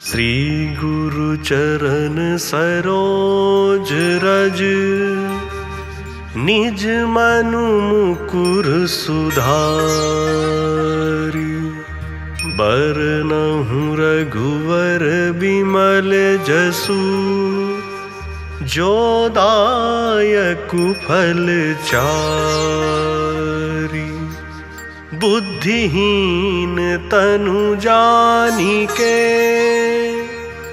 श्री गुरु चरण सरोज रज, निज मनु मुकुर सुधारि। बरनहुँ रघुवर बिमल जसु, जो दायकु फल चारि। बुद्धिहीन तनु जानिके,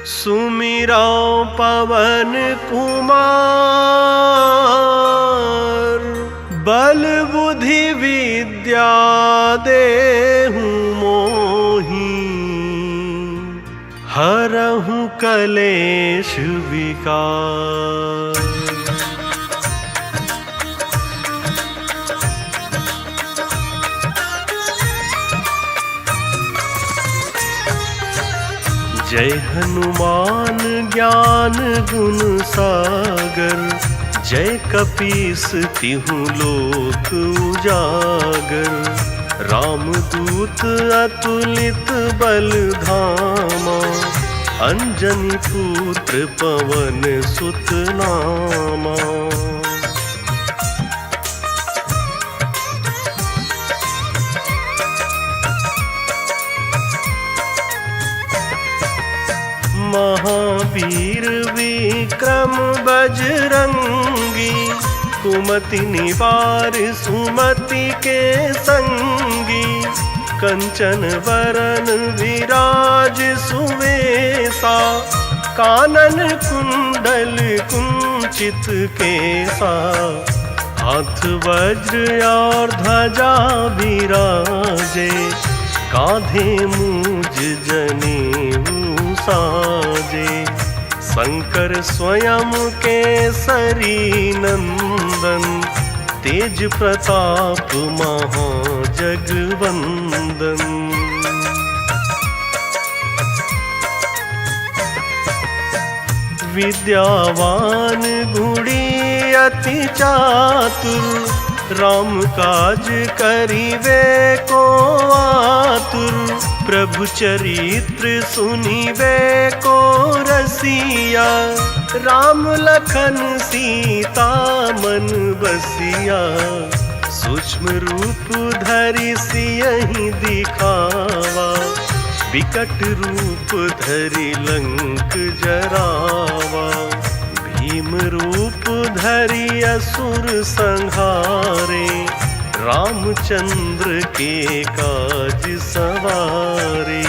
सुमिरौ पवन कुमार। बल बुद्धि विद्या देहु मोहि, हरहु कलेश विकार। जय हनुमान ज्ञान गुण सागर, जय कपीस तिहुँ लोक उजागर। रामदूत अतुलित बल धामा, अंजनी पुत्र पवन सुत नामा। महावीर विक्रम बजरंगी, कुमति निवार सुमति के संगी। कंचन वरन विराज सुवेसा, कानन कुंडल कुंचित केसा। हाथ वज्र और ध्वजा विराजे, कांधे मूज जनेऊ साजे। शंकर स्वयं केसरी नंदन, तेज प्रताप महाजगवंदन। विद्यावान गुणी अति चातुर, राम काज करिवे को आतुर। प्रभु चरित्र सुनिवे को रसिया, राम लखन सीता मन बसिया। सूक्ष्म रूप धरि सियहि दिखावा, विकट रूप धरि लंक जरावा। भीम रूप धरि असुर संहारे, रामचंद्र के काज सवारे।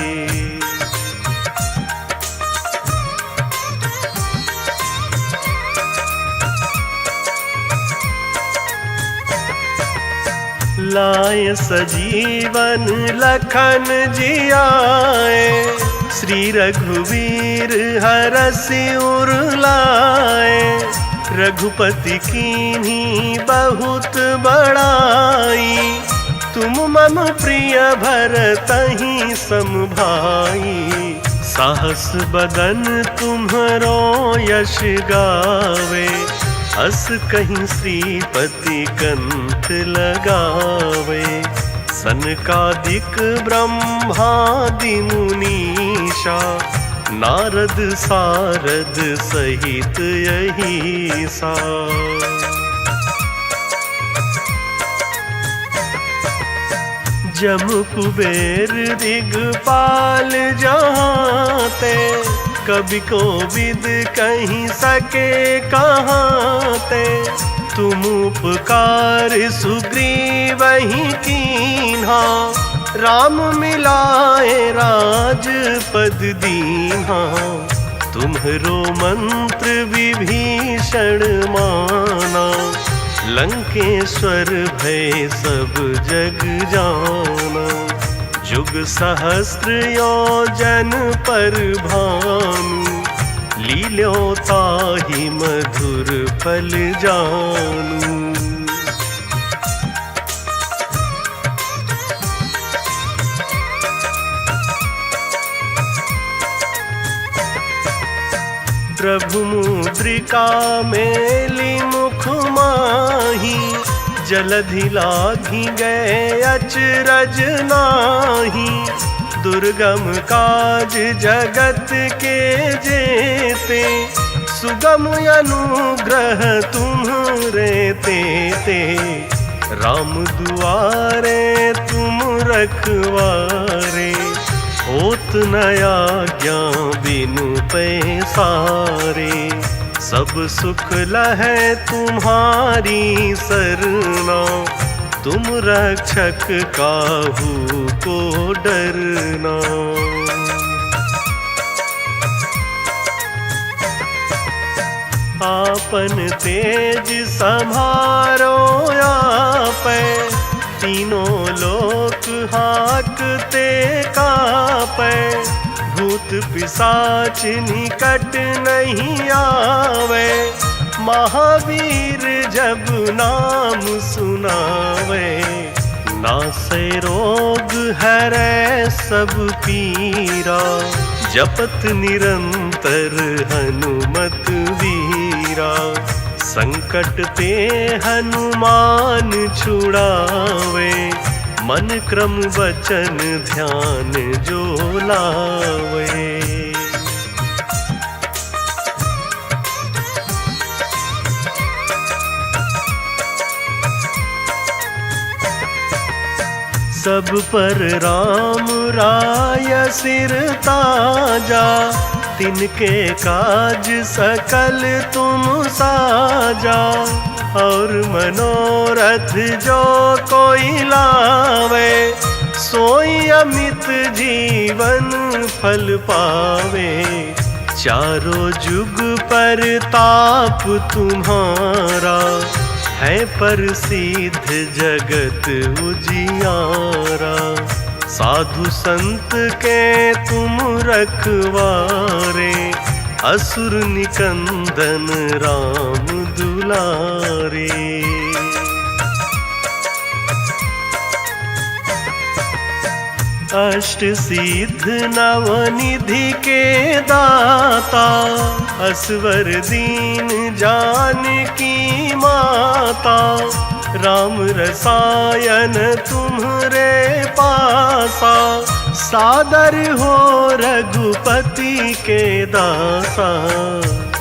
लाय सजीवन लखन जियाए, श्री रघुवीर हरषि उर लाए। रघुपति कीन्ही बहुत बड़ाई, तुम मम प्रिय भरतहि सम भाई। साहस बदन तुम्हरो यश गावे, अस कहीं श्रीपति कंठ लगावे। सनकादिक ब्रह्मादि मुनीषा, नारद सारद सहित अहीसा। जम कुबेर दिगपाल जहाँते, कवि कोविद कहीं सके कहाँते। तुम उपकार सुग्रीवहि कीन्हा, राम मिलाए राजपद दीन्हा। तुम्हरो मंत्र विभीषण माना, लंकेश्वर भय सब जग जाना। जुग सहस्र योजन पर भानु, लील्यो ताहि मधुर फल जानू। प्रभु मुद्रिका मेली मुख माही, जलधि लाघि गए अचरज नाही। दुर्गम काज जगत के जेते, सुगम अनुग्रह तुम्हरे तेते। राम दुआरे तुम रखवारे, होत न आज्ञा बिनु पैसारे। सब सुख लहै तुम्हारी सरना, तुम रक्षक काहू को डरना। आपन तेज सम्हारो आपै, तीनों लोक हाकते कापै। भूत पिशाच निकट नहीं आवे, महावीर जब नाम सुनावे। नासै रोग हरै सब पीरा, जपत निरंतर हनुमत वीरा। संकट ते हनुमान छुड़ावे, मन क्रम वचन ध्यान जो लावे। सब पर राम राय सिर ताजा, तिनके काज सकल तुम साजा। और मनोरथ जो कोई लावे, सोई अमित जीवन फल पावे। चारों जुग पर ताप तुम्हारा, है प्रसिद्ध जगत उजियारा। साधु संत के तुम रखवारे, असुर निकंदन राम दुलारे। अष्ट सिद्ध नवनिधि के दाता, असवर दीन जानकी माता। राम रसायन तुम्हरे पासा, सादर हो रघुपति के दासा।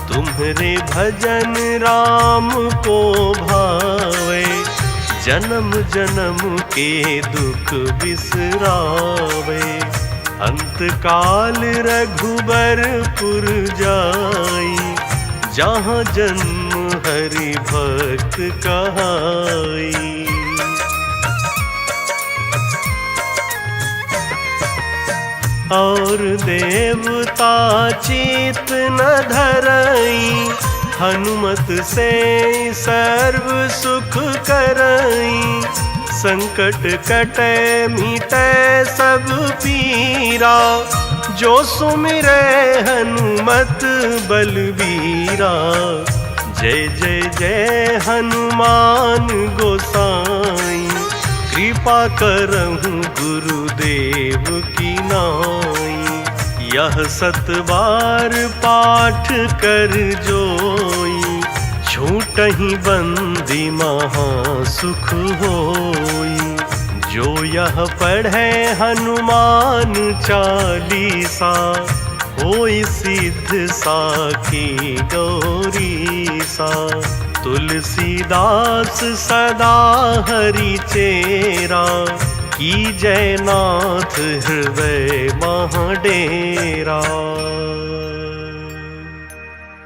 तुम्हरे भजन राम को भावे, जन्म जन्म के दुख बिसरावे। अंत काल रघुबरपुर जाई, जहाँ जन्म हरि भक्त कहाई। और देवता चित न धरई, हनुमत से सर्व सुख करई। संकट कटे मिटे सब पीरा, जो सुमिरे हनुमत बलबीरा। जय जय जय हनुमान गोसाई, कृपा करहु गुरुदेव की नाई। यह 7 बार पाठ कर जोई, छूटहि बंदी महा सुख होई। जो यह पढ़े हनुमान चालीसा, होई सिद्ध साखी गौरीसा। तुलसीदास सदा हरि चेरा, की जयनाथ हृदय महाडेरा।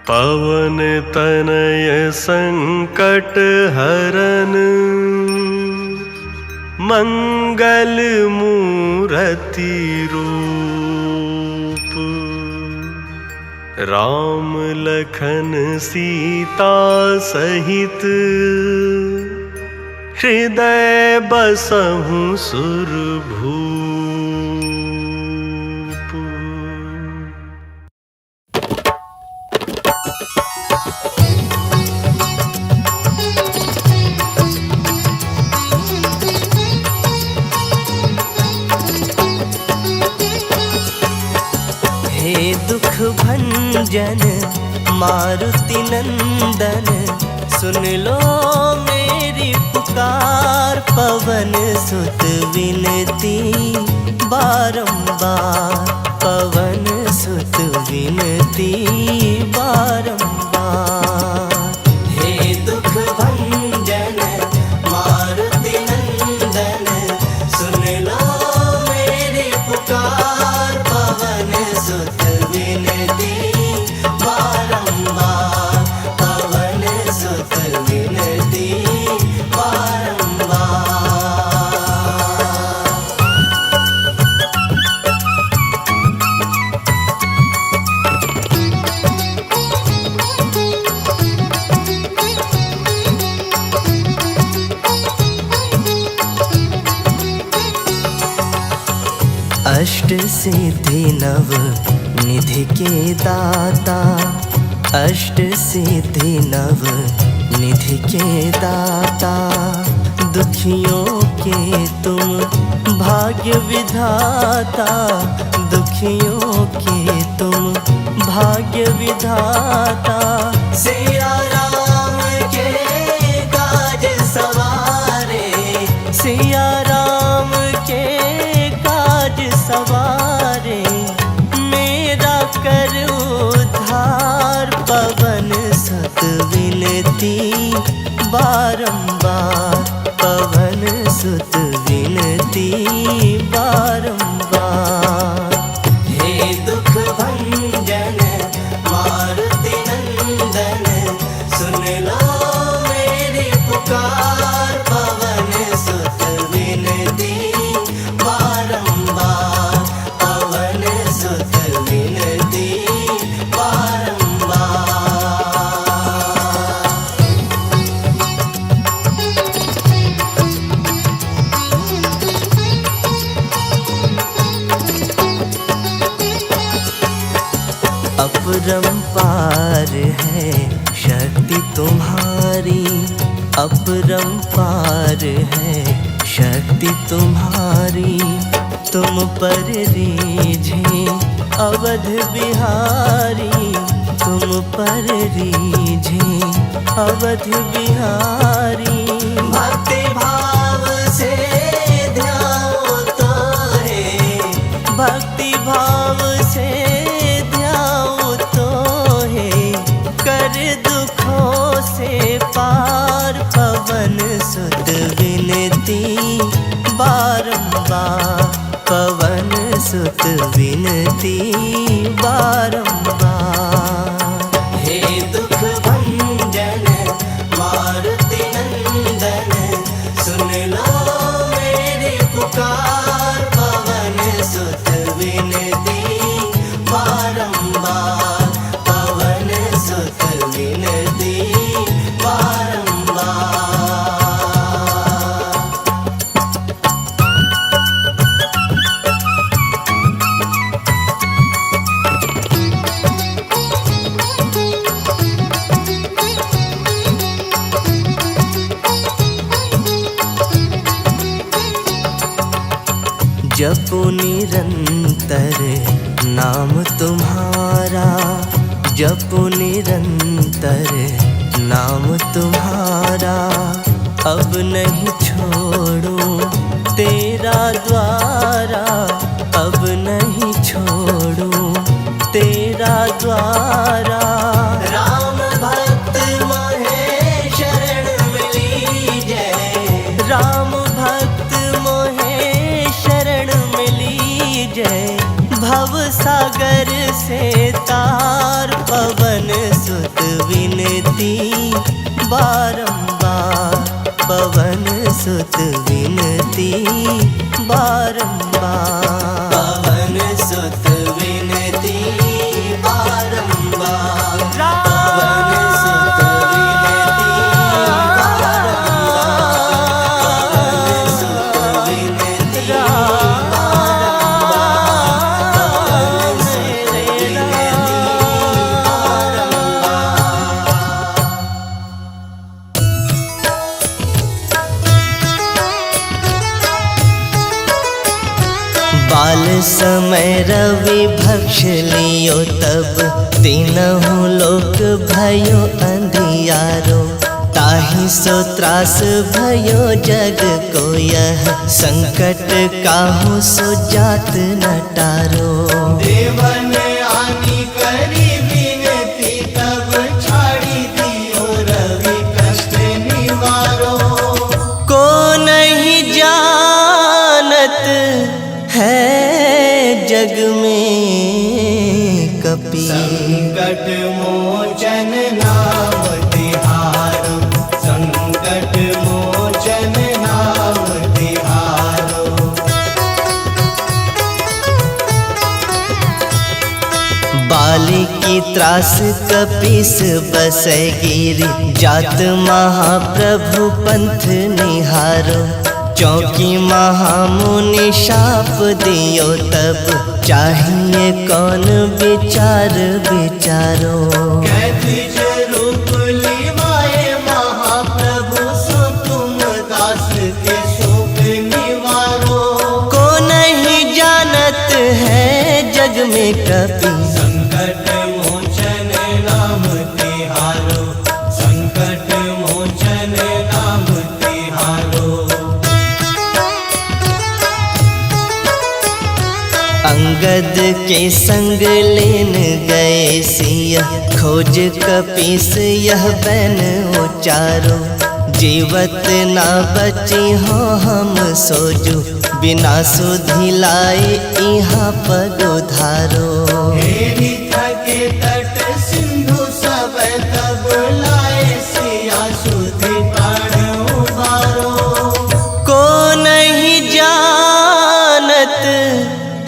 पवन तनय संकट हरन, मंगल मूरति रूप। राम लखन सीता सहित, हृदय बसहु सुरभूप। हे दुख भंजन मारुति नंदन, सुन लो मेरी पुकार। पवन सुत विनती बारंबार पवन सुत विनती बारंबार। हे दुख भंजन मारुति नंदन सुन लो मेरी पुकार पवन सुत विनती बारंबार पवन सुत विनती बारंबार। अष्ट सिद्धि नव निधि के दाता अष्ट सिद्धि नव निधि के दाता दुखियों के तुम भाग्य विधाता दुखियों के तुम भाग्य विधाता। सिया राम के काज सवारे सिया राम के काज सवारे मेरा कर उद्धार पवन सुत विनती बारंबार पवन सुत विनती बारंबार। हे दुख भंजन मारुति नंदन सुन लो मेरी पुकार पवन सुत विनती बारंबार पवन सुत विनती बारंबार। अपरंपार है शक्ति तुम्हारी अपरंपार है शक्ति तुम्हारी तुम पर रीझे अवध बिहारी तुम पर रीझे अवध बिहारी। भक्ति भाव से ध्याओ तो है भक्ति भाव से कर दुखों से पार पवन सुत विनती बारंबार पवन सुत विनती बारंबार। हे दुख भंजन मारुति नंदन सुन लो मेरी पुकार पवन सुत विनती बारंबार पवन सुत विनती बारंबार। जपो निरंतर नाम तुम्हारा जपो निरंतर नाम तुम्हारा अब नहीं छोड़ो तेरा द्वारा अब नहीं छोड़ो तेरा द्वारा। राम भक्त मोहे शरण मिली जय राम भक्त मोहे शरण मिली जय भव सागर से तार पवन सुत विनती बारंबार पवन सुत विनती बारंबार पवन सुत विनती बारंबार पवन सुत विनती बारंबार पवन सुत विनती बाल समय रवि भक्ष लियो तब तीनहु लोक भयो अंधियारो ताहि सो त्रास भयो जग को यह संकट काहू सो जात न टारो। देवन आनी करी विनती तब छाड़ी दियो रवि कष्ट निवारो। को नहीं जानत है जग में कपि, संकट मोचन नाम तिहारो, संकट मोचन नाम तिहारो। बाली की त्रास कपीस बसै गिरी, जात महाप्रभु पंथ निहारो। चौकी महामुनि शाप दियो तब, चाहिए कौन विचार विचारो। कैथिज रूप लिवाए महाप्रभु सो तुम दास के शोक निवारो। को नहीं जानत है जग में कपि, संकट मोचन नाम तिहारो, संकट मोचन नाम तिहारो। अंगद के संग लेन गए सिया, खोज कपीस यह बैन उचारो। जीवत ना बची हो हम सोजो, बिना सुधि लाए यहाँ पग उधारो। हेरी थके तट सिंधु सब तब लाए सिया सुधि प्राण उबारो। को नहीं जानत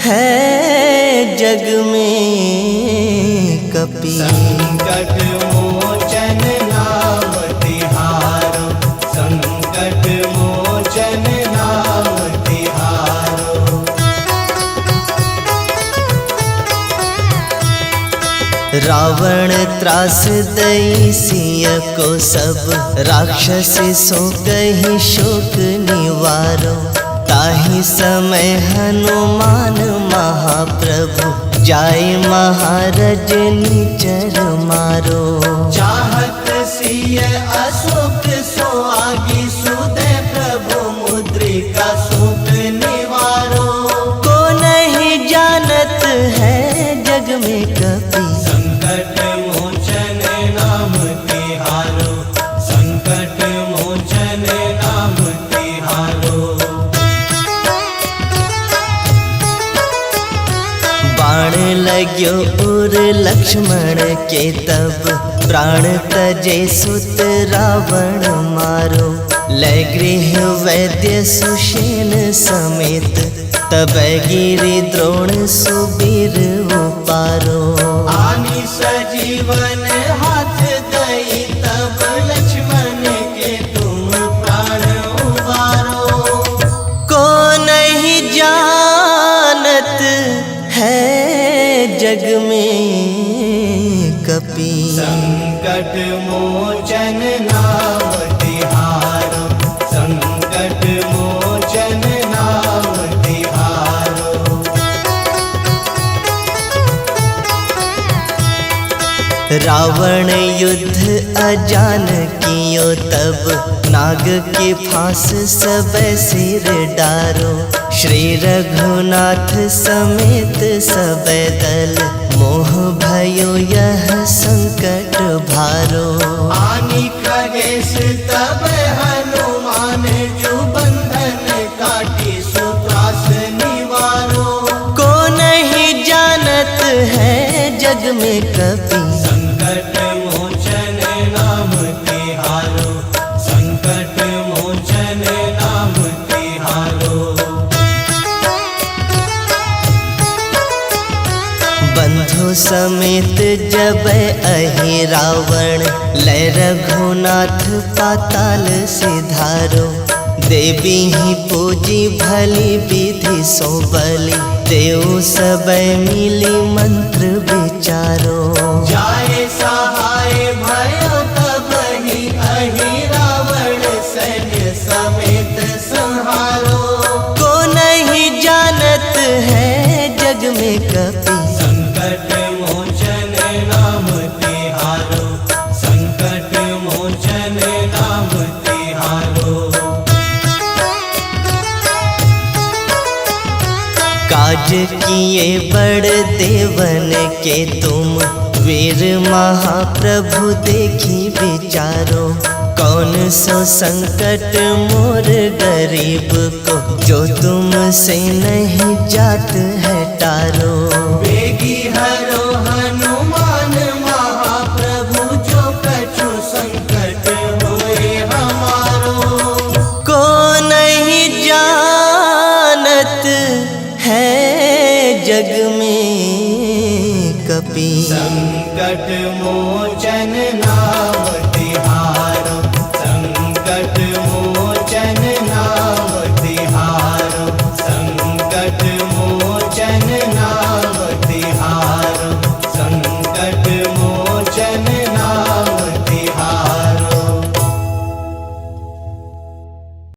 है जग में कपि, संकट मोचन नाम तिहारो, संकट मोचन नाम तिहारो। रावण त्रास दई सिय को सब, राक्षस सो कही शोक निवारो। ताहि समय हनुमान महाप्रभु, जाय महारज निचर मारो। चाहत सिय अशोक सो आगी, सुदय प्रभु मुद्रिका शोक निवारो। को नहीं जानत है जग में कपि, संकट मोचन नाम तिहारो, संकट मोचन नाम तिहारो। बाण लाग्यो उर लक्ष्मण के तब, प्राण तजे सुत रावण मारो। लै गृह वैद्य सुषेण समेत, तब गिरि द्रोण सुबीर उपारो। आनी सजीवन हाथ दई तब लक्ष्मण के तुम प्राण उबारो। को नहीं जानत है जग में कपि, संकट मोचन नाम तिहारो, संकट मोचन नाम तिहारो। रावण युद्ध अजान कियो तब, नाग के फांस सब सिर डारो। श्री रघुनाथ समेत सब दल, मोह भयो यह संकट भारो। आनी खगेश तब हनुमान, जो बंधन काटी सो त्रास निवारो। को नहीं जानत है जग में कपि, संकट मोचन नाम तिहारो, संकट मोचन नाम तिहारो। बंधु समेत जब अहि रावण, लै रघुनाथ पाताल सिधारो। देवी ही पूजी भली विधि सो बलि, देव सब मिली मंत्र विचारो। जाए सहाय भयो तब ही अहि रावण, सैन्य समेत संहारो। को नहीं जानत है जग में कपि, संकट मोचन नाम तिहारो, संकट मोचन नाम किए बड़ देवन के तुम, वीर महाप्रभु देखी विचारो। कौन सो संकट मोर गरीब को, जो तुमसे नहीं जात है टारो। वेगी हरो हनुमान महाप्रभु, जो कछु संकट होए हमारो। को नहीं जानत है जग में कपि, संकट मोचन नाम